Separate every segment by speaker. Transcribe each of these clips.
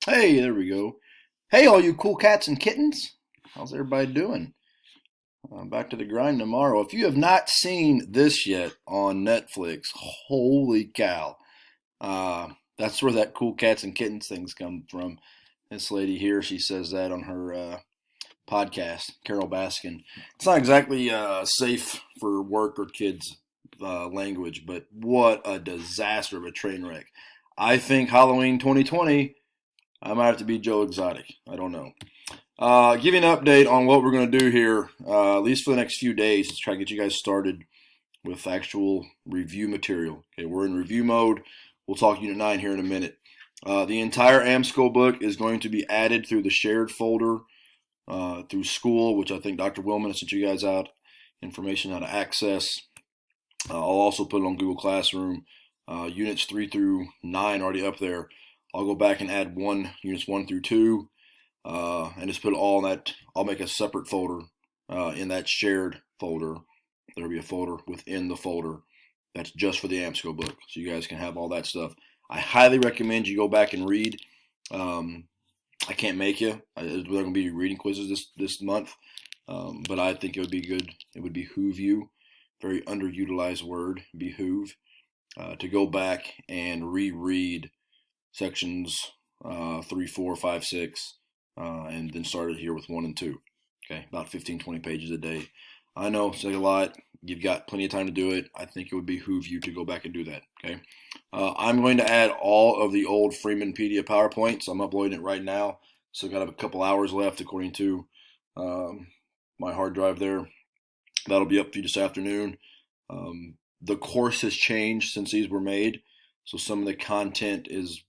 Speaker 1: Hey, there we go. Hey, all you cool cats and kittens. How's everybody doing? Back to the grind tomorrow. If you have not seen this yet on Netflix, holy cow. That's where that cool cats and kittens things come from. This lady here, she says that on her podcast, Carol Baskin. It's not exactly safe for work or kids language, but what a disaster of a train wreck. I think Halloween 2020, I might have to be Joe Exotic. I don't know. Give you an update on what we're going to do here, at least for the next few days, to try to get you guys started with actual review material. Okay, we're in review mode. We'll talk Unit 9 here in a minute. The entire AMSCO book is going to be added through the shared folder through school, which I think Dr. Willman has sent you guys out information how to access. I'll also put it on Google Classroom. Units 3 through 9 already up there. I'll go back and add units 1 through 2. And just put it all in that. I'll make a separate folder in that shared folder. There'll be a folder within the folder that's just for the AMSCO book, so you guys can have all that stuff. I highly recommend you go back and read. I can't make you. There are going to be reading quizzes this month, but I think it would be good. It would behoove you, very underutilized word, behoove, to go back and reread sections 3, 4, 5, 6. And then started here with 1 and 2. Okay, about 15, 20 pages a day. I know it's like a lot. You've got plenty of time to do it. I think it would behoove you to go back and do that. Okay, I'm going to add all of the old Freemanpedia PowerPoints. I'm uploading it right now. So I've got a couple hours left according to my hard drive there. That'll be up for you this afternoon. The course has changed since these were made. So some of the content is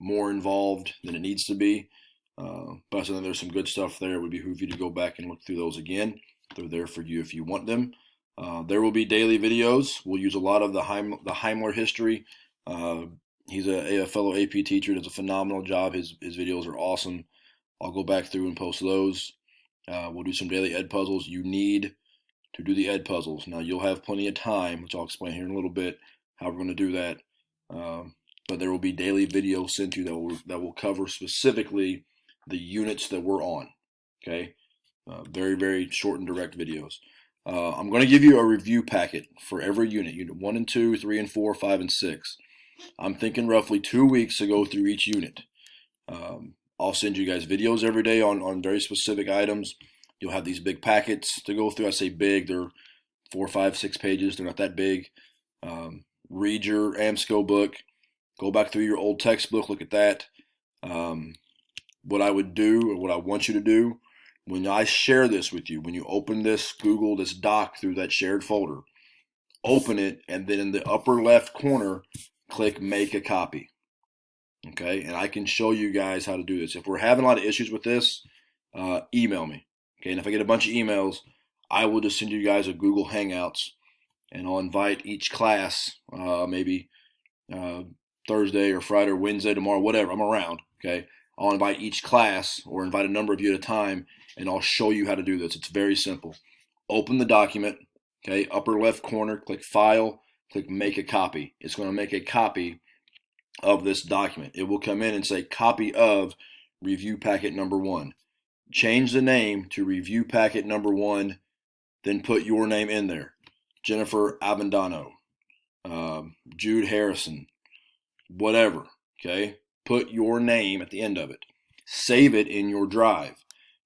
Speaker 1: more involved than it needs to be. But I think there's some good stuff there. It would behoove you to go back and look through those again. They're there for you if you want them. There will be daily videos. We'll use a lot of the Heimler history. He's a fellow AP teacher. Does a phenomenal job. His videos are awesome. I'll go back through and post those. We'll do some daily ed puzzles. You need to do the ed puzzles. Now you'll have plenty of time, which I'll explain here in a little bit how we're going to do that. But there will be daily videos sent to you that will cover specifically the units that we're on. Okay, very, very short and direct videos. I'm going to give you a review packet for every unit 1 and 2, 3 and 4, 5 and 6. I'm thinking roughly 2 weeks to go through each unit. I'll send you guys videos every day on very specific items. You'll have these big packets to go through. I say big, they're 4, 5, 6 pages. They're not that big. Read your AMSCO book. Go back through your old textbook, look at that. What I would do, or what I want you to do, when I share this with you, when you open this Google, this doc through that shared folder, open it, and then in the upper left corner, click Make a Copy. Okay, and I can show you guys how to do this. If we're having a lot of issues with this, email me. Okay, and if I get a bunch of emails, I will just send you guys a Google Hangouts, and I'll invite each class, maybe Thursday or Friday or Wednesday, tomorrow, whatever. I'm around. Okay, I'll invite each class or invite a number of you at a time, and I'll show you how to do this. It's very simple. Open the document. Okay, upper left corner, click File, click Make a Copy. It's going to make a copy of this document. It will come in and say Copy of Review Packet Number 1. Change the name to Review Packet Number 1, then put your name in there. Jennifer Avendano, Jude Harrison, whatever. Okay, put your name at the end of it. Save it in your drive.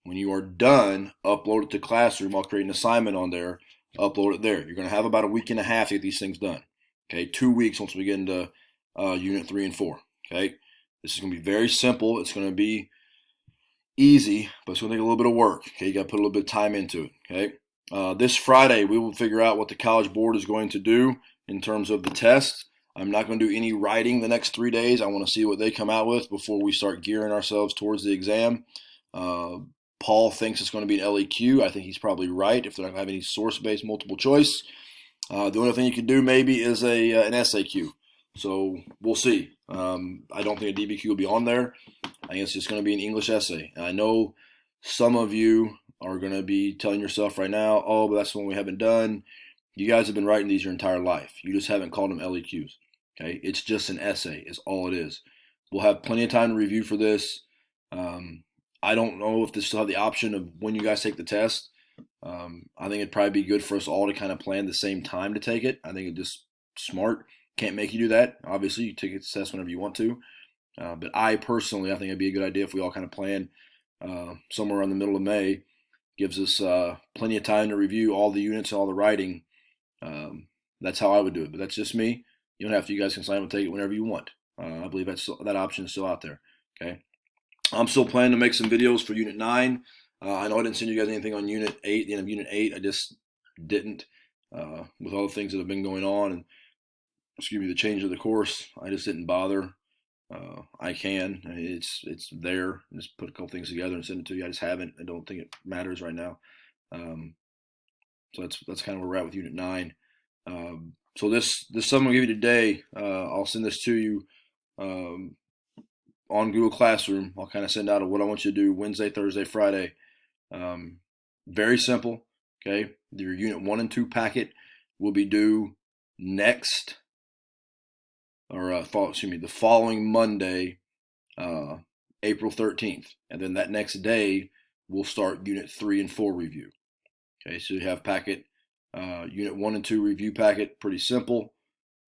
Speaker 1: When you are done, upload it to Classroom. I'll create an assignment on there. Upload it there. You're going to have about a week and a half to get these things done. Okay, 2 weeks once we get into Unit 3 and 4. Okay, this is going to be very simple. It's going to be easy, but it's going to take a little bit of work. Okay, you got to put a little bit of time into it. Okay, this Friday we will figure out what the College Board is going to do in terms of the test. I'm not going to do any writing the next 3 days. I want to see what they come out with before we start gearing ourselves towards the exam. Paul thinks it's going to be an LEQ. I think he's probably right if they're not going to have any source-based multiple choice. The only thing you could do maybe is an SAQ. So we'll see. I don't think a DBQ will be on there. I think it's just going to be an English essay. And I know some of you are going to be telling yourself right now, oh, but that's the one we haven't done. You guys have been writing these your entire life. You just haven't called them LEQs. Okay, it's just an essay is all it is. We'll have plenty of time to review for this. I don't know if this still have the option of when you guys take the test. I think it'd probably be good for us all to kind of plan the same time to take it. I think it's just smart. Can't make you do that. Obviously, you take the test whenever you want to. But I personally, I think it'd be a good idea if we all kind of plan somewhere around the middle of May. Gives us plenty of time to review all the units and all the writing. That's how I would do it. But that's just me. You don't have to. You guys can sign up and take it whenever you want. I believe that option is still out there. Okay. I'm still planning to make some videos for Unit 9. I know I didn't send you guys anything on Unit 8, the end of Unit 8. I just didn't. With all the things that have been going on and, excuse me, the change of the course, I just didn't bother. I can. It's there. Just put a couple things together and send it to you. I just haven't. I don't think it matters right now. So that's kind of where we're at with Unit 9. So this sum I'll give you today, I'll send this to you on Google Classroom. I'll kind of send out what I want you to do Wednesday, Thursday, Friday. Very simple. Okay, your Unit 1 and 2 packet will be due next, or the following Monday, April 13th, and then that next day we'll start Unit 3 and 4 review. Okay, so you have packet Unit 1 and 2 review packet, pretty simple.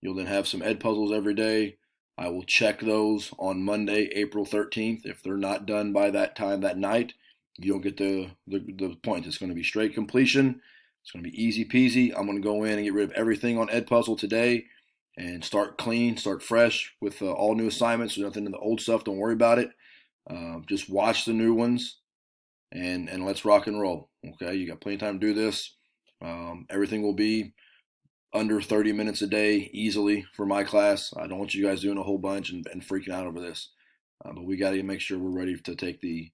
Speaker 1: You'll then have some ed puzzles every day. I will check those on Monday, April 13th. If they're not done by that time that night, you don't get the point. It's going to be straight completion. It's going to be easy peasy. I'm going to go in and get rid of everything on ed puzzle today and start clean, start fresh with all new assignments. There's nothing in the old stuff. Don't worry about it. Just watch the new ones and let's rock and roll. Okay, you got plenty of time to do this. Everything will be under 30 minutes a day easily for my class. I don't want you guys doing a whole bunch and freaking out over this. But we got to make sure we're ready to take the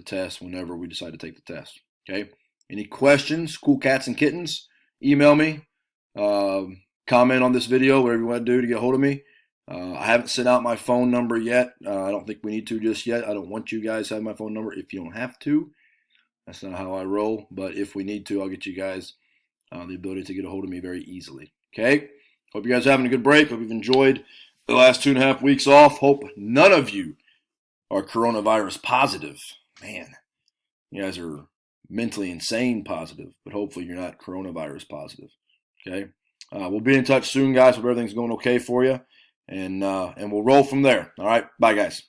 Speaker 1: test whenever we decide to take the test. Okay. Any questions, cool cats and kittens? Email me. Comment on this video, whatever you want to do to get a hold of me. I haven't sent out my phone number yet. I don't think we need to just yet. I don't want you guys to have my phone number if you don't have to. That's not how I roll. But if we need to, I'll get you guys the ability to get a hold of me very easily. Okay? Hope you guys are having a good break. Hope you've enjoyed the last 2.5 weeks off. Hope none of you are coronavirus positive. Man, you guys are mentally insane positive, but hopefully you're not coronavirus positive. Okay? We'll be in touch soon, guys. Hope everything's going okay for you, and we'll roll from there. All right? Bye, guys.